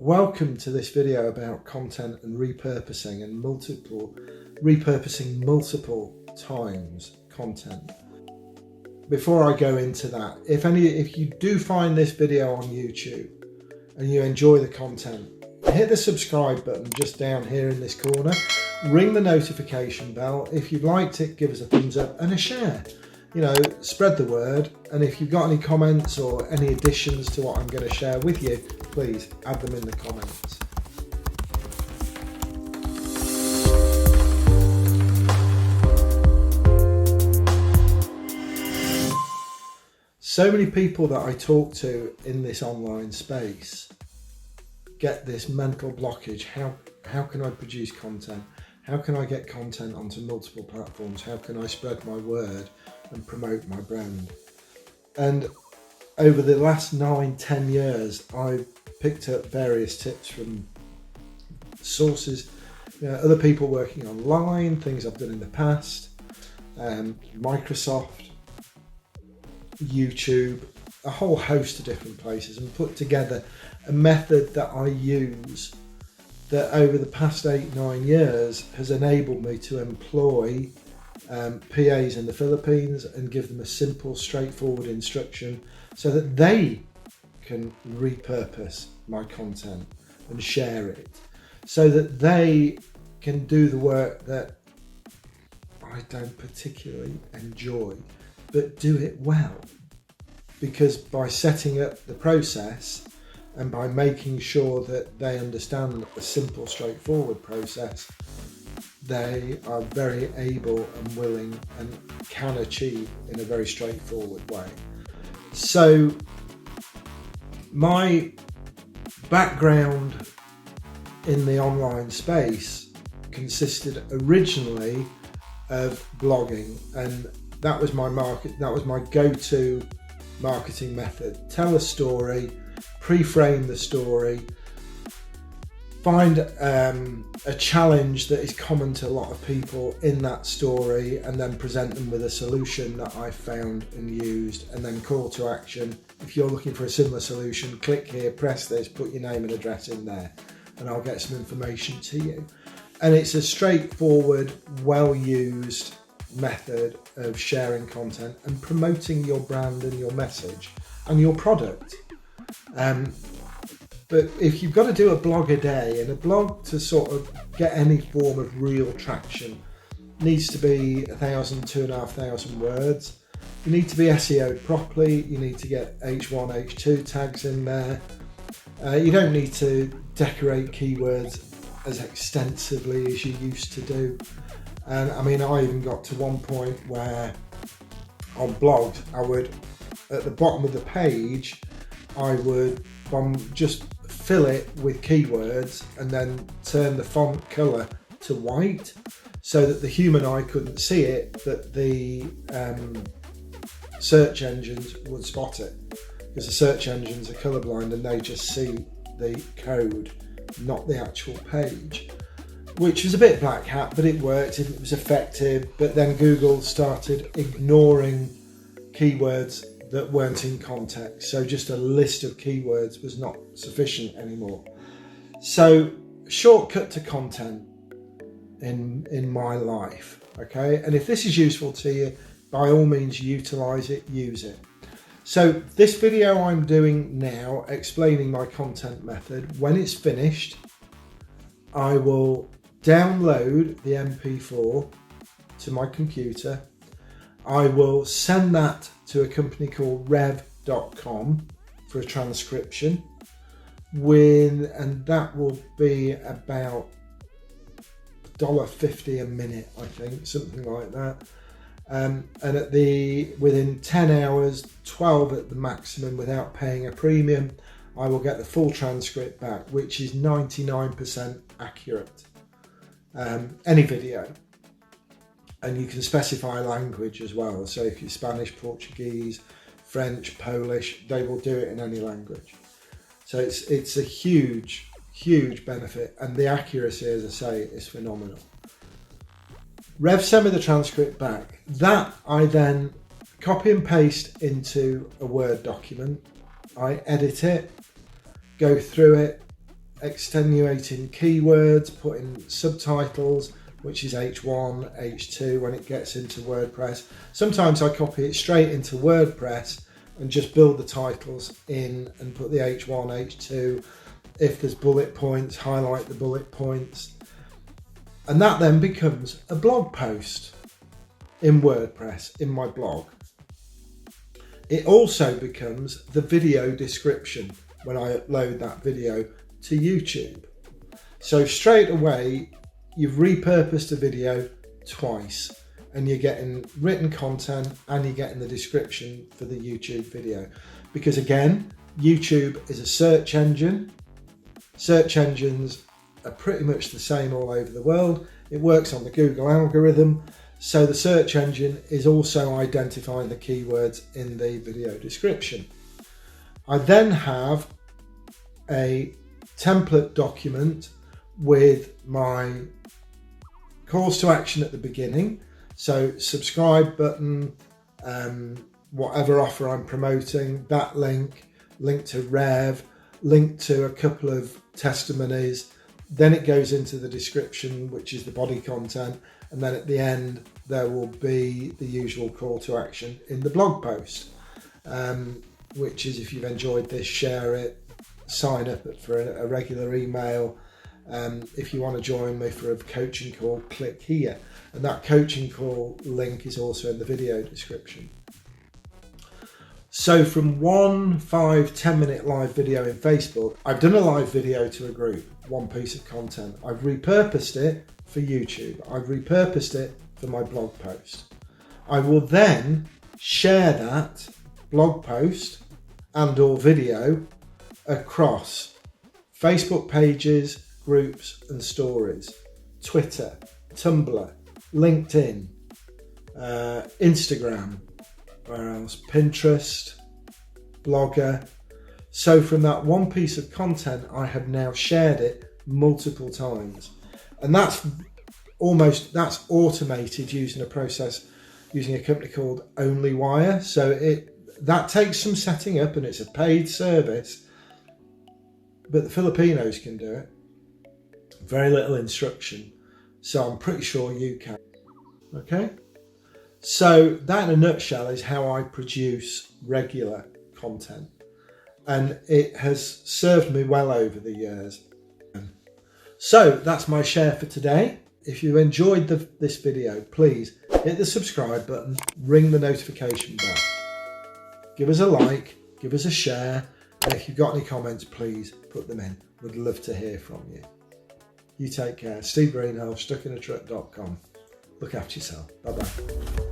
Welcome to this video about content and repurposing repurposing multiple times content. Before I go into that, if you do find this video on YouTube and you enjoy the content, hit the subscribe button just down here in this corner, ring the notification bell. If you've liked it, give us a thumbs up and a share. Spread the word, and if you've got any comments or any additions to what I'm going to share with you, please add them in the comments. So many people that I talk to in this online space get this mental blockage. How can I produce content? How can I get content onto multiple platforms? How can I spread my word and promote my brand? And over the last 9-10 years, I've picked up various tips from sources, other people working online, things I've done in the past, Microsoft, YouTube, a whole host of different places, and put together a method that I use that over the past 8-9 years has enabled me to employ PAs in the Philippines and give them a simple, straightforward instruction so that they can repurpose my content and share it, so that they can do the work that I don't particularly enjoy, but do it well. Because by setting up the process and by making sure that they understand a simple, straightforward process, they are very able and willing and can achieve in a very straightforward way. So my background in the online space consisted originally of blogging, and that was my go-to marketing method. Tell a story, pre-frame the story, find a challenge that is common to a lot of people in that story, and then present them with a solution that I found and used, and then call to action. If you're looking for a similar solution, click here, press this, put your name and address in there, and I'll get some information to you. And it's a straightforward, well-used method of sharing content and promoting your brand and your message and your product. But if you've got to do a blog a day, and a blog to sort of get any form of real traction needs to be 1,000, 2,500 words. You need to be SEO'd properly. You need to get H1, H2 tags in there. You don't need to decorate keywords as extensively as you used to do. And I even got to one point where on blogs, I would, at the bottom of the page, I would just fill it with keywords and then turn the font colour to white so that the human eye couldn't see it, but the search engines would spot it, because the search engines are colourblind and they just see the code, not the actual page, which was a bit black hat, but it worked, it was effective. But then Google started ignoring keywords that weren't in context, so just a list of keywords was not sufficient anymore. So shortcut to content in my life, okay? And if this is useful to you, by all means utilize it, use it. So this video I'm doing now, explaining my content method, when it's finished, I will download the MP4 to my computer. I will send that to a company called rev.com for a transcription, and that will be about $1.50 a minute, I think, something like that. And within 10 hours, 12 at the maximum, without paying a premium, I will get the full transcript back, which is 99% accurate. Any video. And you can specify language as well. So if you're Spanish, Portuguese, French, Polish, they will do it in any language. So it's a huge, huge benefit. And the accuracy, as I say, is phenomenal. Rev sent me the transcript back. That I then copy and paste into a Word document. I edit it, go through it, extenuating keywords, putting subtitles, which is H1, H2 when it gets into WordPress. Sometimes I copy it straight into WordPress and just build the titles in and put the H1, H2. If there's bullet points, highlight the bullet points. And that then becomes a blog post in WordPress, in my blog. It also becomes the video description when I upload that video to YouTube. So straight away, you've repurposed a video twice and you're getting written content and you're getting the description for the YouTube video. Because again, YouTube is a search engine. Search engines are pretty much the same all over the world. It works on the Google algorithm. So the search engine is also identifying the keywords in the video description. I then have a template document with my calls to action at the beginning. So subscribe button, whatever offer I'm promoting, that link to Rev, link to a couple of testimonies. Then it goes into the description, which is the body content. And then at the end, there will be the usual call to action in the blog post, which is if you've enjoyed this, share it, sign up for a regular email. If you want to join me for a coaching call, click here. And that coaching call link is also in the video description. So from 1 5-10 minute live video in Facebook, I've done a live video to a group, one piece of content. I've repurposed it for YouTube. I've repurposed it for my blog post. I will then share that blog post and or video across Facebook pages, groups and stories, Twitter, Tumblr, LinkedIn, Instagram, where else? Pinterest, Blogger. So from that one piece of content, I have now shared it multiple times. And that's automated using a company called OnlyWire. So that takes some setting up and it's a paid service, but the Filipinos can do it. Very little instruction. So I'm pretty sure you can. Okay. So that in a nutshell is how I produce regular content. And it has served me well over the years. So that's my share for today. If you enjoyed this video, please hit the subscribe button, ring the notification bell. Give us a like, give us a share. And if you've got any comments, please put them in. We'd love to hear from you. You take care. Steve Greenhalgh, stuckinatruck.com. Look after yourself. Bye-bye.